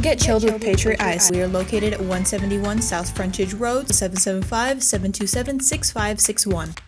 Get chilled with Patriot Ice. We are located at 171 South Frontage Road, 775-727-6561.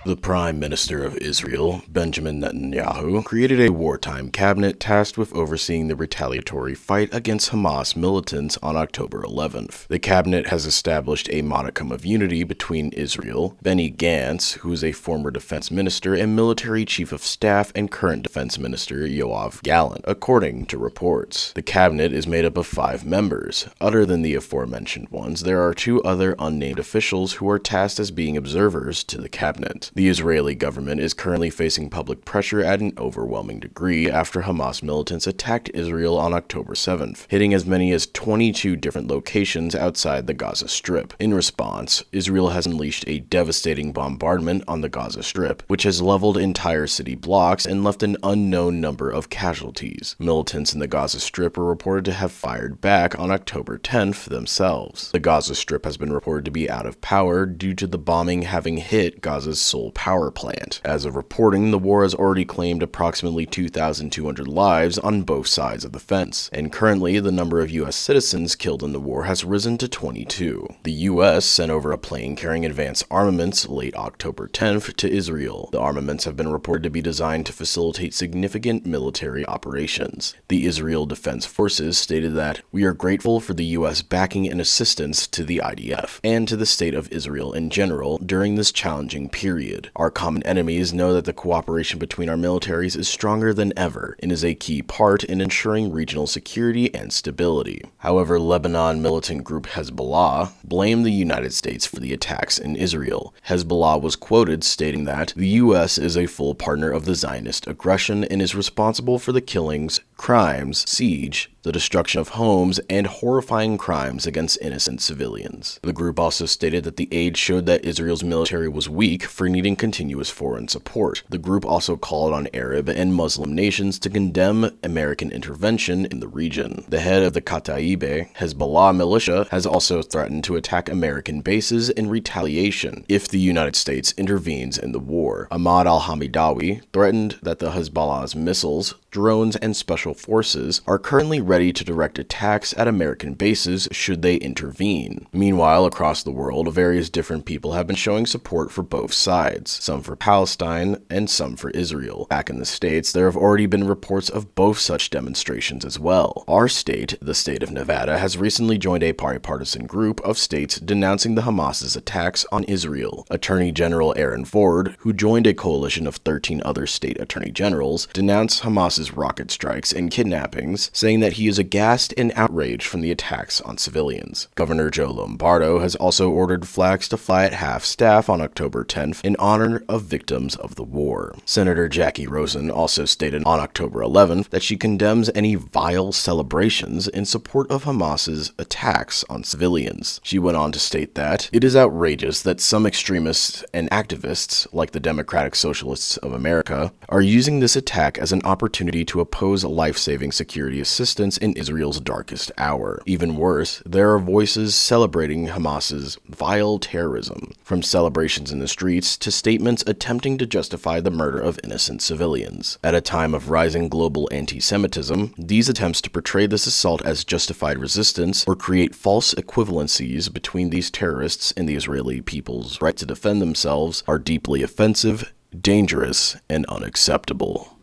The Prime Minister of Israel, Benjamin Netanyahu, created a wartime cabinet tasked with overseeing the retaliatory fight against Hamas militants on October 11th. The cabinet has established a modicum of unity between Israel, Benny Gantz, who is a former defense minister, and military chief of staff and current defense minister Yoav Gallant, according to reports. The cabinet is made up of 5 members. Other than the aforementioned ones, there are 2 other unnamed officials who are tasked as being observers to the cabinet. The Israeli government is currently facing public pressure at an overwhelming degree after Hamas militants attacked Israel on October 7th, hitting as many as 22 different locations outside the Gaza Strip. In response, Israel has unleashed a devastating bombardment on the Gaza Strip, which has leveled entire city blocks and left an unknown number of casualties. Militants in the Gaza Strip were reported to have fired back on October 10th themselves. The Gaza Strip has been reported to be out of power due to the bombing having hit Gaza's sole power plant. As of reporting, the war has already claimed approximately 2,200 lives on both sides of the fence, and currently the number of U.S. citizens killed in the war has risen to 22. The U.S. sent over a plane carrying advanced armaments late October 10th to Israel. The armaments have been reported to be designed to facilitate significant military operations. The Israel Defense Forces stated that, "We are grateful for the U.S. backing and assistance to the IDF, and to the state of Israel in general during this challenging period. Our common enemies know that the cooperation between our militaries is stronger than ever and is a key part in ensuring regional security and stability." However, Lebanon militant group Hezbollah blamed the United States for the attacks in Israel. Hezbollah was quoted stating that the U.S. is a full partner of the Zionist aggression and is responsible for the killings, crimes, siege, the destruction of homes, and horrifying crimes against innocent civilians. The group also stated that the aid showed that Israel's military was weak for needing continuous foreign support. The group also called on Arab and Muslim nations to condemn American intervention in the region. The head of the Kata'ibe Hezbollah militia has also threatened to attack American bases in retaliation if the United States intervenes in the war. al-Hamidawi threatened that the Hezbollah's missiles, drones, and special forces are currently ready to direct attacks at American bases should they intervene. Meanwhile, across the world, various different people have been showing support for both sides, some for Palestine and some for Israel. Back in the States, there have already been reports of both such demonstrations as well. Our state, the state of Nevada, has recently joined a bipartisan group of states denouncing the Hamas's attacks on Israel. Attorney General Aaron Ford, who joined a coalition of 13 other state attorney generals, denounced Hamas's rocket strikes and kidnappings, saying that he is aghast and outraged from the attacks on civilians. Governor Joe Lombardo has also ordered flags to fly at half-staff on October 10th in honor of victims of the war. Senator Jackie Rosen also stated on October 11th that she condemns any vile celebrations in support of Hamas's attacks on civilians. She went on to state that, "It is outrageous that some extremists and activists, like the Democratic Socialists of America, are using this attack as an opportunity to oppose life-saving security assistance in Israel's darkest hour. Even worse, there are voices celebrating Hamas's vile terrorism, from celebrations in the streets to statements attempting to justify the murder of innocent civilians. At a time of rising global anti-Semitism, these attempts to portray this assault as justified resistance or create false equivalencies between these terrorists and the Israeli people's right to defend themselves are deeply offensive, dangerous, and unacceptable."